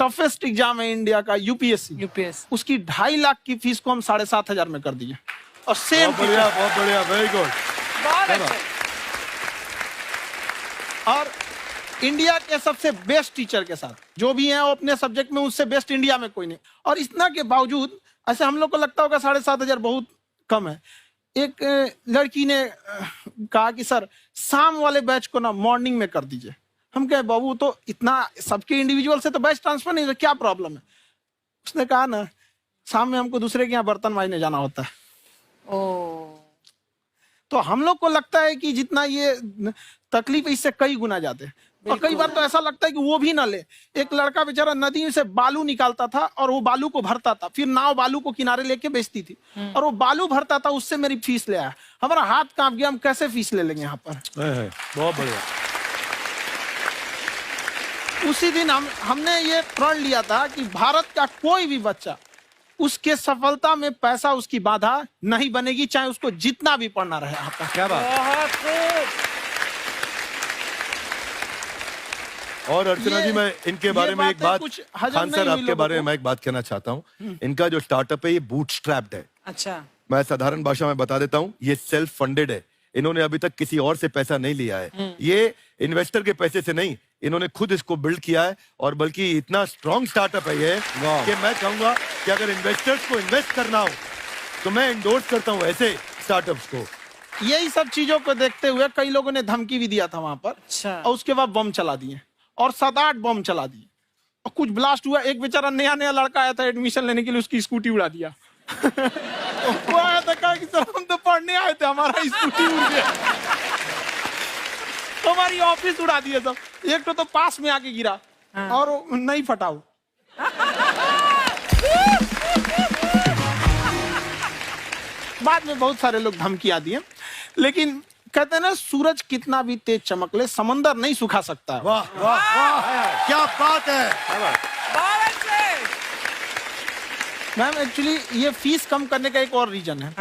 Toughest exam है India का, UPSC, UPS उसकी 2.5 लाख की फीस को हम 7,500 में कर दिए। और सेम बहुत बढ़िया, वेरी गुड। बहुत अच्छे। और इंडिया के सबसे बेस्ट टीचर के साथ जो भी हैं वो अपने सब्जेक्ट में उससे बेस्ट इंडिया में कोई नहीं। और इतना के बावजूद ऐसे हम लोग को लगता होगा 7,500 बहुत कम है। एक लड़की ने कहा कि सर शाम वाले बैच को ना मॉर्निंग में कर दीजिए। हम कहे बाबू तो इतना सबके इंडिविजुअल से तो बैच ट्रांसफर नहीं, क्या प्रॉब्लम है? उसने कहा ना शाम में हमको दूसरे के यहाँ बर्तन मांजने जाना होता है। तो हम लोग को लगता है कि जितना ये तकलीफ इससे कई गुना ज्यादा है। और कई बार तो ऐसा लगता है कि वो भी ना ले। एक लड़का बेचारा नदी से बालू निकालता था और वो बालू को भरता था, फिर नाव बालू को किनारे लेके बेचती थी और वो बालू भरता था, उससे मेरी फीस ले आया। हमारा हाथ कांप गया, हम कैसे फीस ले लेंगे यहाँ पर। बहुत बढ़िया। उसी दिन हमने ये प्रण लिया था कि भारत का कोई भी बच्चा उसके सफलता में पैसा उसकी बाधा नहीं बनेगी, चाहे उसको जितना भी पढ़ना रहे यहाँ पर। क्या बात। और अर्चना जी, मैं इनके बारे में एक बात, खान सर आपके बारे में मैं एक बात कहना चाहता हूँ। इनका जो स्टार्टअप है ये बूटस्ट्रैप्ड है। अच्छा, मैं साधारण भाषा में बता देता हूँ, ये सेल्फ फंडेड है। इन्होंने अभी तक किसी और से पैसा नहीं लिया है। ये इन्वेस्टर के पैसे से नहीं, इन्होंने खुद इसको बिल्ड किया है। और बल्कि इतना स्ट्रॉन्ग स्टार्टअप है ये कि मैं कहूंगा कि अगर इन्वेस्टर्स को इन्वेस्ट करना हो तो मैं इंडोर्स करता हूँ ऐसे स्टार्टअप्स को। यही सब चीजों को देखते हुए कई लोगों ने धमकी भी दिया था वहां पर। अच्छा। और उसके बाद बम चला दिए और 7-8 बम चला दिए और कुछ ब्लास्ट हुआ। एक बेचारा नया लड़का आया था एडमिशन लेने के लिए, उसकी स्कूटी उड़ा दिया। वो आया था, कहा कि सर हम तो पढ़ने आए थे, हमारा स्कूटी उड़ गया। हमारी ऑफिस उड़ा दिए सब। एक तो पास में आके गिरा और नहीं फटा वो। बाद में बहुत सारे लोग धमकियां दिए, लेकिन कहते हैं ना सूरज कितना भी तेज चमक ले समंदर नहीं सुखा सकता। वाह वाह वाह, क्या बात है। मैम एक्चुअली ये फीस कम करने का एक और रीजन है।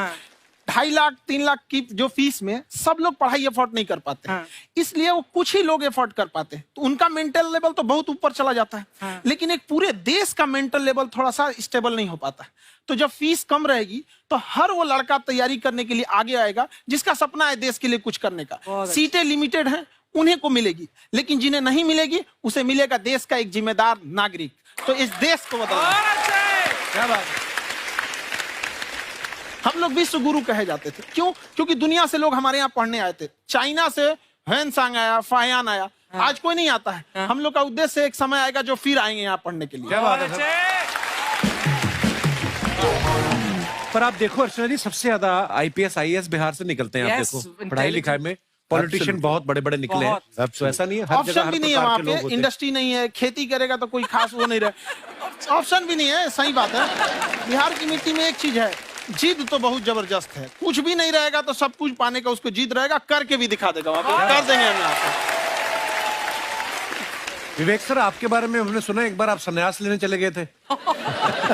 2.5 लाख 3 लाख की जो फीस में सब लोग पढ़ाई अफोर्ड नहीं कर पाते। इसलिए वो कुछ ही लोग अफोर्ड कर पाते हैं, तो उनका मेंटल लेवल तो बहुत ऊपर चला जाता है। लेकिन एक पूरे देश का मेंटल लेवल थोड़ा सा स्टेबल नहीं हो पाता। तो जब फीस कम रहेगी तो हर वो लड़का तैयारी करने के लिए आगे आएगा जिसका सपना है देश के लिए कुछ करने का। सीटें लिमिटेड हैं, उन्हें को मिलेगी, लेकिन जिन्हें नहीं मिलेगी उसे मिलेगा देश का एक जिम्मेदार नागरिक। तो इस देश को बदलना। क्या बात है। हम लोग विश्व गुरु कहे जाते थे, क्यों? क्योंकि दुनिया से लोग हमारे यहाँ पढ़ने आए थे। चाइना से ह्वेनसांग आया, फायान आया, आज कोई नहीं आता है। हम लोग का उद्देश्य एक समय आएगा जो फिर आएंगे यहाँ पढ़ने के लिए। क्या बात है। पर आप देखो अर्चना जी, सबसे ज्यादा आईपीएस आईएएस बिहार से निकलते हैं। आप देखो पढ़ाई लिखाई में पॉलिटिशियन बहुत बड़े बड़े निकले हैं। तो ऐसा नहीं है, हर जगह ऑप्शन भी नहीं है वहाँ पे, इंडस्ट्री नहीं है, खेती करेगा तो कोई खास वो नहीं रहे। ऑप्शन भी नहीं है, सही बात है। बिहार की मिट्टी में एक चीज है, जिद तो बहुत जबरदस्त है। कुछ भी नहीं रहेगा तो सब कुछ पाने का उसको जिद रहेगा, करके भी दिखा देगा। वहाँ पे कर देंगे हम यहाँ पे। विवेक सर, आपके बारे में हमने सुना एक बार आप संन्यास लेने चले गए थे।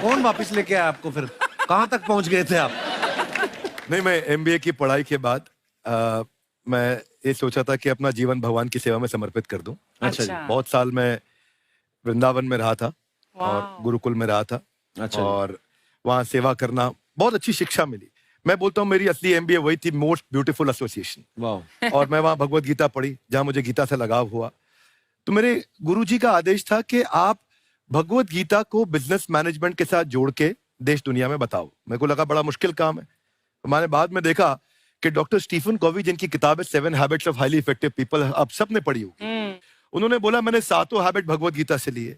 कौन वापस लेके आया आपको? फिर कहाँ तक पहुंच गए थे आप? नहीं, मैं एमबीए की पढ़ाई के बाद मैं ये सोचा था कि अपना जीवन भगवान की सेवा में समर्पित कर दूं। अच्छा जी। बहुत साल मैं वृंदावन में रहा था और गुरुकुल में रहा था। अच्छा। और वहाँ सेवा करना, बहुत अच्छी शिक्षा मिली। मैं बोलता हूँ मेरी असली एमबीए वही थी, मोस्ट ब्यूटीफुल एसोसिएशन। वाह। और मैं वहाँ भगवत गीता पढ़ी, जहाँ मुझे गीता से लगाव हुआ। तो मेरे गुरुजी का आदेश था कि आप भगवत गीता को बिजनेस मैनेजमेंट के साथ जोड़ के देश दुनिया में बताओ। मेरे को लगा बड़ा मुश्किल काम है। मैंने बाद में देखा कि डॉक्टर स्टीफन कॉवी, जिनकी किताब है 7 habits of highly effective people, आप सबने पढ़ी होगी। उन्होंने बोला मैंने 7 हैबिट भगवत गीता से लिए।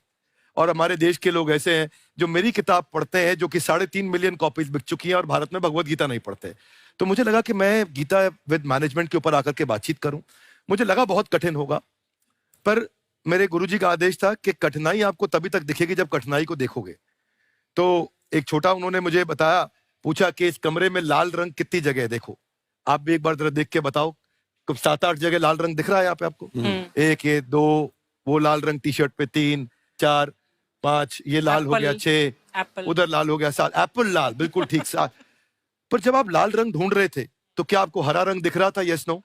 और हमारे देश के लोग ऐसे हैं जो मेरी किताब पढ़ते हैं, जो कि 3.5 मिलियन कॉपीज बिक चुकी हैं, और भारत में भगवत गीता नहीं पढ़ते। तो मुझे लगा कि मैं गीता विद मैनेजमेंट के ऊपर आकर के बातचीत करूं। मुझे लगा बहुत कठिन होगा, पर मेरे गुरुजी का आदेश था कि कठिनाई आपको तभी तक दिखेगी जब कठिनाई को देखोगे। तो एक छोटा उन्होंने मुझे बताया, पूछा कि इस कमरे में लाल रंग कितनी जगह है, देखो आप भी एक बार जरा देख के बताओ। 7-8 जगह लाल रंग दिख रहा है यहाँ पे आपको? 1 ये 2, वो लाल रंग टी शर्ट पे 3 4 5, ये लाल हो गया 6, उधर लाल हो गया 7, एप्पल लाल, बिल्कुल ठीक 7। पर जब आप लाल रंग ढूंढ रहे थे तो क्या आपको हरा रंग दिख रहा था? Yes no?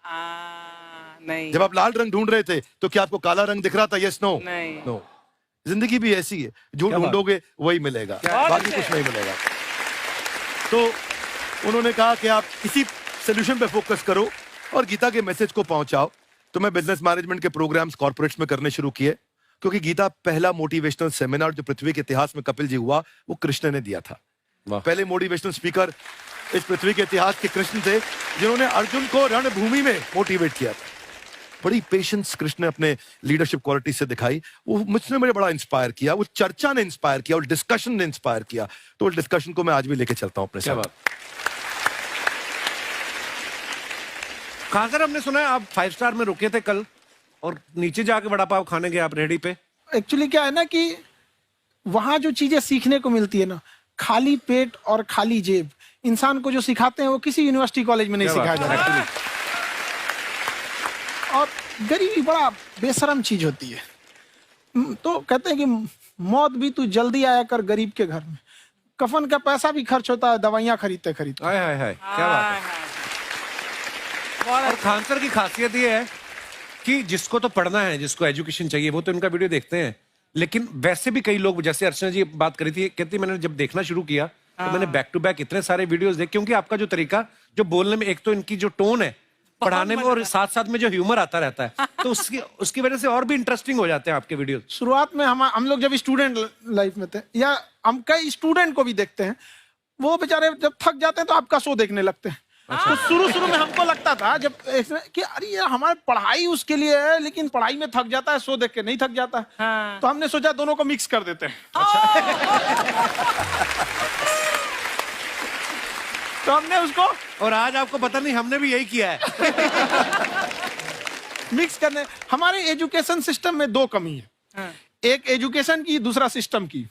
नहीं। जब आप लाल रंग ढूंढ रहे थे तो क्या आपको काला रंग दिख रहा था? Yes no? नहीं। नो। जिंदगी भी ऐसी है, जो ढूंढोगे वही मिलेगा, बाकी कुछ नहीं मिलेगा। तो उन्होंने कहा कि आप इसी सोल्यूशन पे फोकस करो और गीता के मैसेज को पहुंचाओ। तो मैं बिजनेस मैनेजमेंट के प्रोग्राम्स कॉर्पोरेट्स में करने शुरू किए, क्योंकि गीता पहला मोटिवेशनल सेमिनार जो पृथ्वी के इतिहास में कपिल जी हुआ, वो कृष्ण ने दिया था। पहले मोटिवेशनल स्पीकर इस पृथ्वी के इतिहास के कृष्ण थे, जिन्होंने अर्जुन को रणभूमि में मोटिवेट किया था। बड़ी पेशेंस कृष्ण ने अपने लीडरशिप क्वालिटी से दिखाई, वो मुझसे मुझे बड़ा इंस्पायर किया, वो चर्चा ने इंस्पायर किया और डिस्कशन ने इंस्पायर किया। तो उस डिस्कशन को मैं आज भी लेके चलता हूं अपने साथ। कहां सर, हमने सुना है आप 5 स्टार में रुके थे कल और नीचे जाके वड़ा पाव खाने गए आप रेहड़ी पे। एक्चुअली क्या है ना कि वहां जो चीजें सीखने को मिलती है ना, खाली पेट और खाली जेब इंसान को जो सिखाते हैं वो किसी यूनिवर्सिटी कॉलेज में नहीं सिखाया जाता। और गरीबी बड़ा बेशरम चीज होती है। तो कहते हैं कि मौत भी तू जल्दी आया कर गरीब के घर में, कफन का पैसा भी खर्च होता है दवाइयां खरीदते खरीदते। हाय हाय हाय, क्या बात है। और खान सर की खासियत ये है कि जिसको तो पढ़ना है, जिसको एजुकेशन चाहिए, वो तो इनका वीडियो देखते हैं। लेकिन वैसे भी कई लोग, जैसे अर्चना जी बात करी थी, कहती मैंने जब देखना शुरू किया तो मैंने बैक टू बैक इतने सारे वीडियोस देखे, क्योंकि आपका जो तरीका जो बोलने में, एक तो इनकी जो टोन है पढ़ाने में, और साथ साथ में जो ह्यूमर आता रहता है, तो उसकी वजह से और भी इंटरेस्टिंग हो जाते हैं आपके वीडियो। शुरुआत में हम लोग जब स्टूडेंट लाइफ में थे, या हम कई स्टूडेंट को भी देखते हैं, वो बेचारे जब थक जाते हैं तो आपका शो देखने लगते हैं। तो शुरू में हमको लगता था जब कि अरे यार हमारी पढ़ाई उसके लिए है, लेकिन पढ़ाई में थक जाता है, शो देख के नहीं थक जाता। हाँ। तो हमने सोचा दोनों को मिक्स कर देते हैं। तो हमने उसको, और आज आपको पता नहीं हमने भी यही किया है। मिक्स करने। हमारे एजुकेशन सिस्टम में 2 कमी है। हाँ। एक एजुकेशन की, दूसरा सिस्टम की।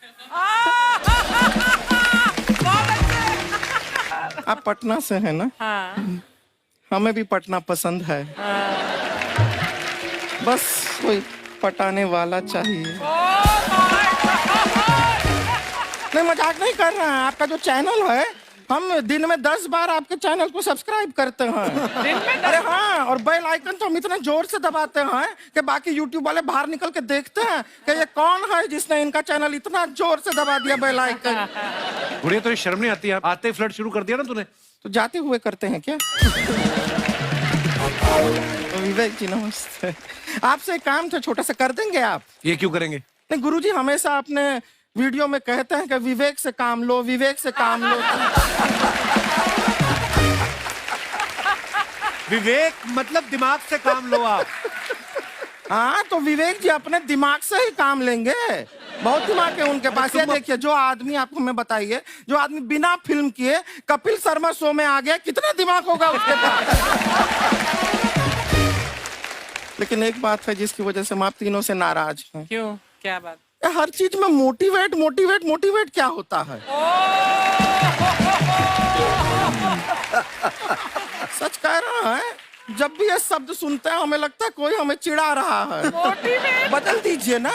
आप पटना से हैं ना? हाँ। हमें भी पटना पसंद है। बस कोई पटाने वाला चाहिए। नहीं, मजाक नहीं कर रहे हैं। आपका जो चैनल है, हम दिन में 10 बार आपके चैनल को सब्सक्राइब करते हैं। दिन में अरे हाँ, और बेल आइकन तो हम इतना जोर से दबाते हैं कि बाकी यूट्यूब वाले बाहर निकल के देखते हैं कि ये कौन है जिसने इनका चैनल इतना जोर से दबा दिया बेल आइकन। बुढ़िया, तो शर्म नहीं आती है? आते ही फ्लर्ट शुरू कर दिया ना तूने। तो जाते हुए करते हैं क्या? विवेक जी नमस्ते। आपसे एक काम था छोटा सा, कर देंगे आप? ये क्यों करेंगे? नहीं, गुरुजी हमेशा अपने वीडियो में कहते हैं कि विवेक से काम लो, विवेक से काम लो। विवेक मतलब दिमाग से काम लो आप। हाँ, तो विवेक जी अपने दिमाग से ही काम लेंगे। बहुत दिमाग है उनके पास। ये देखिए, जो आदमी, आपको मैं बताइए, जो आदमी बिना फिल्म किए कपिल शर्मा शो में आ गया, कितना दिमाग होगा उसके पास। लेकिन एक बात है जिसकी वजह से हम आप तीनों से नाराज हैं। क्यों? क्या बात? हर चीज में मोटिवेट मोटिवेट मोटिवेट क्या होता है? सच कह रहा है, जब भी ये शब्द सुनते हैं हमें लगता है कोई हमें चिढ़ा रहा है। मोटिवेट बदल दीजिए ना,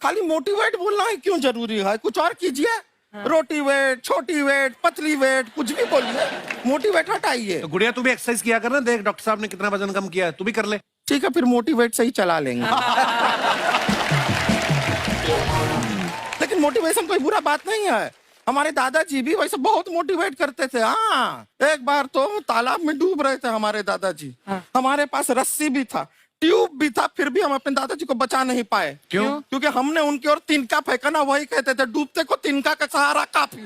खाली मोटिवेट बोलना ही क्यों जरूरी है? कुछ और कीजिए। रोटी वेट, छोटी वेट, पतली वेट, कुछ भी बोलिए, मोटिवेट हटाइए। तो गुड़िया, तू भी एक्सरसाइज किया कर ना, देख डॉक्टर साहब ने कितना वजन कम किया है, तू भी कर ले। ठीक है, फिर मोटिवेट से ही चला लेंगे। लेकिन मोटिवेशन कोई बुरा बात नहीं है। हमारे दादाजी भी वैसे बहुत मोटिवेट करते थे। हाँ, एक बार तो तालाब में डूब रहे थे हमारे दादाजी। हमारे पास रस्सी भी था, ट्यूब भी था, फिर भी हम अपने दादाजी को बचा नहीं पाए। क्यों? क्योंकि हमने उनकी ओर तिनका फेंका ना, वही कहते थे डूबते को तिनका का सहारा काफी।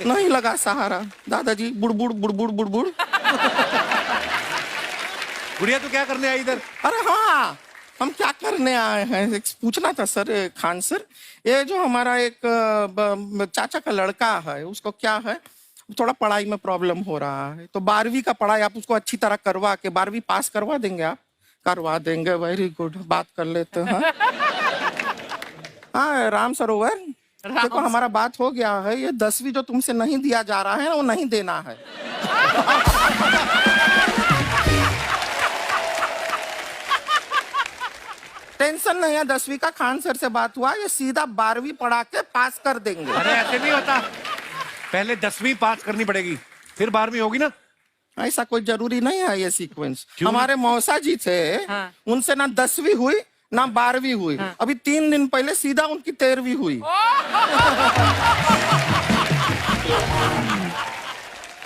नहीं लगा सहारा, दादाजी बुड़बुड़ बुड़बुड़ बुड़बुड़। गुड़िया, तू क्या करने आई इधर? अरे हाँ, हम क्या करने आए हैं, एक पूछना था सर, खान सर। ये जो हमारा एक चाचा का लड़का है, उसको क्या है, थोड़ा पढ़ाई में प्रॉब्लम हो रहा है। तो 12वीं का पढ़ाई आप उसको अच्छी तरह करवा के 12वीं पास करवा देंगे आप? करवा देंगे, वेरी गुड, बात कर लेते हैं। हाँ, राम सरोवर, देखो हमारा बात हो गया है। ये 10वीं जो तुमसे नहीं दिया जा रहा है वो नहीं देना है। टेंशन नहीं है, 10वीं का खान सर से बात हुआ, ये सीधा 12वीं पढ़ा के पास कर देंगे। अरे ऐसे नहीं होता, पहले 10वीं पास करनी पड़ेगी, फिर 12वीं होगी ना। ऐसा कोई जरूरी नहीं है ये सीक्वेंस। हमारे मौसा जी थे, उनसे ना 10वीं हुई ना 12वीं हुई, अभी 3 दिन पहले सीधा उनकी 13वीं हुई।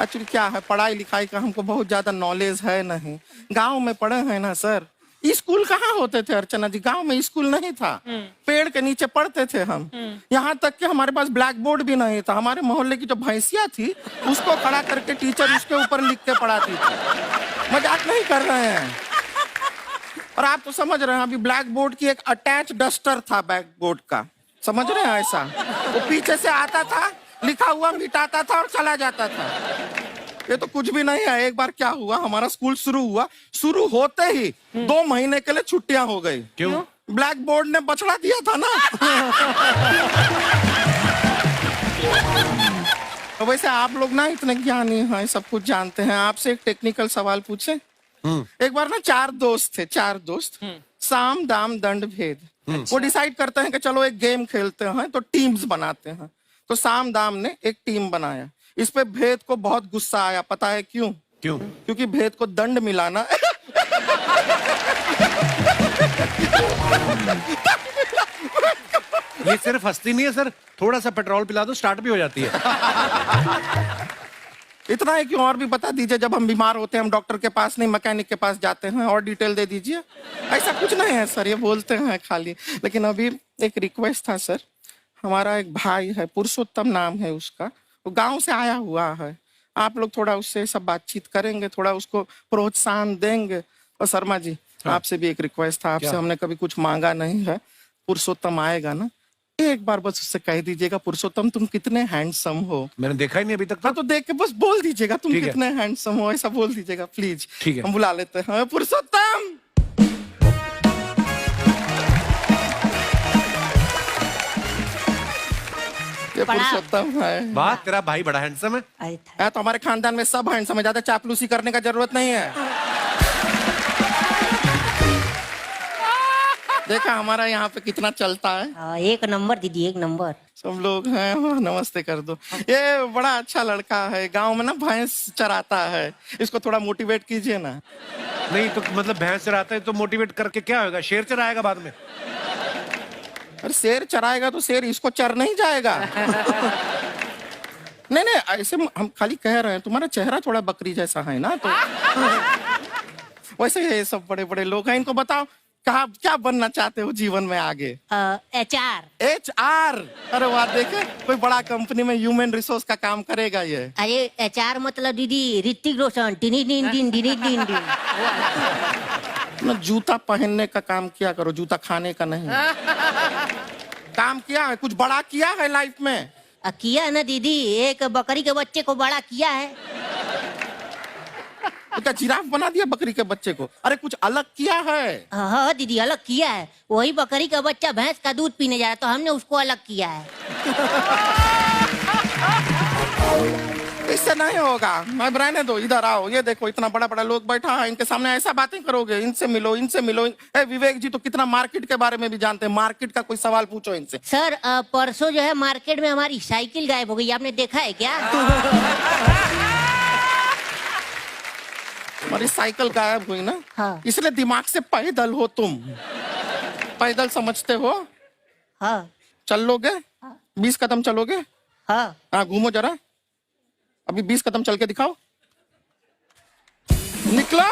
एक्चुअली क्या है, पढ़ाई लिखाई का हमको बहुत ज्यादा नॉलेज है नहीं, गांव में पढ़े हैं ना सर। स्कूल कहाँ होते थे अर्चना जी, गांव में स्कूल नहीं था, पेड़ के नीचे पढ़ते थे हम। यहाँ तक कि हमारे पास ब्लैक बोर्ड भी नहीं था, हमारे मोहल्ले की जो भैंसिया थी उसको खड़ा करके टीचर उसके ऊपर लिख के पढ़ाती थी। मजाक नहीं कर रहे हैं। और आप तो समझ रहे हैं, अभी ब्लैक बोर्ड की एक अटैच डस्टर था बैक बोर्ड का, समझ रहे हैं ऐसा, वो पीछे से आता था, लिखा हुआ मिटाता था और चला जाता था। ये तो कुछ भी नहीं है। एक बार क्या हुआ, हमारा स्कूल शुरू हुआ, शुरू होते ही 2 महीने के लिए छुट्टियां हो गई। क्यों? ब्लैक बोर्ड ने बछड़ा दिया था ना। तो वैसे आप लोग ना इतने ज्ञानी हैं, सब कुछ जानते हैं। आपसे एक टेक्निकल सवाल पूछे। एक बार ना 4 दोस्त थे, 4 दोस्त, साम दाम दंड भेद। वो डिसाइड करते हैं कि चलो एक गेम खेलते हैं, तो टीम्स बनाते हैं। तो साम दाम ने एक टीम बनाया। इस पे भेद को बहुत गुस्सा आया, पता है क्यों? क्यों? क्योंकि भेद को दंड मिलाना ये सिर्फ हंसती नहीं है सर, थोड़ा सा पेट्रोल पिला दो स्टार्ट भी हो जाती है। इतना है कि और भी बता दीजिए, जब हम बीमार होते हैं हम डॉक्टर के पास नहीं मैकेनिक के पास जाते हैं, और डिटेल दे दीजिए। ऐसा कुछ नहीं है सर, ये बोलते हैं खाली। लेकिन अभी एक रिक्वेस्ट था सर, हमारा एक भाई है, पुरुषोत्तम नाम है उसका, वो गांव से आया हुआ है। आप लोग थोड़ा उससे सब बातचीत करेंगे, थोड़ा उसको प्रोत्साहन देंगे। और शर्मा जी, आपसे भी एक रिक्वेस्ट था, आपसे हमने कभी कुछ मांगा नहीं है। पुरुषोत्तम आएगा ना, एक बार बस उससे कह दीजिएगा, पुरुषोत्तम तुम कितने हैंडसम हो। मैंने देखा ही नहीं अभी तक। तो देख के बस बोल दीजिएगा तुम ठीक है। कितने हैंडसम हो, ऐसा बोल दीजिएगा प्लीज। ठीक है। हम बुला लेते हैं पुरुषोत्तम। ये पुरुषोत्तम है। वाह, तेरा भाई बड़ा हैंडसम है। है तो हमारे खानदान में सब हैंडसम है, ज्यादा चापलूसी करने का जरूरत नहीं है। देखा हमारा यहाँ पे कितना चलता है। एक नंबर दीदी, एक नंबर। सब लोग हैं, नमस्ते कर दो। ये बड़ा अच्छा लड़का है, गांव में ना भैंस चराता है, इसको थोड़ा मोटिवेट कीजिए ना। नहीं तो मतलब भैंस चराता है तो मोटिवेट करके क्या होगा, शेर चराएगा बाद में। अरे शेर चराएगा तो शेर इसको चर नहीं जाएगा। नहीं नहीं, ऐसे हम खाली कह रहे हैं, तुम्हारा चेहरा थोड़ा बकरी जैसा है ना, तो वैसे ये सब बड़े बड़े लोग हैं। इनको बताओ कहा क्या बनना चाहते हो जीवन में आगे? HR। HR? अरे वाह, देखे कोई बड़ा कंपनी में ह्यूमन रिसोर्स का काम करेगा ये। अरे HR मतलब दीदी Hrithik Roshan, tiny tin tin tiny tin tin. ना जूता पहनने का काम किया करो, जूता खाने का नहीं। काम किया है, कुछ बड़ा किया है लाइफ में? किया है ना दीदी, एक बकरी के बच्चे को बड़ा किया है। तो क्या जिराफ बना दिया बकरी के बच्चे को? अरे कुछ अलग किया है। हाँ दीदी, अलग किया है। वही बकरी का बच्चा भैंस का दूध पीने जा रहा है, तो हमने उसको अलग किया है। इससे नहीं होगा, मैं रहने दो, इधर आओ। ये देखो इतना बड़ा बड़ा लोग बैठा है, इनके सामने ऐसा बातें करोगे? इनसे मिलो, इनसे मिलो। विवेक जी तो कितना मार्केट के बारे में भी जानते हैं, मार्केट का कोई सवाल पूछो इनसे। सर परसों जो है मार्केट में हमारी साइकिल गायब हो गई, आपने देखा है क्या? हमारी साइकिल गायब हुई ना, हाँ। इसलिए दिमाग से पैदल हो तुम। पैदल समझते हो? हाँ। चल लोगे? 20 कदम चलोगे? हाँ। हाँ, घूमो जरा, अभी 20 कदम चल के दिखाओ। निकलो।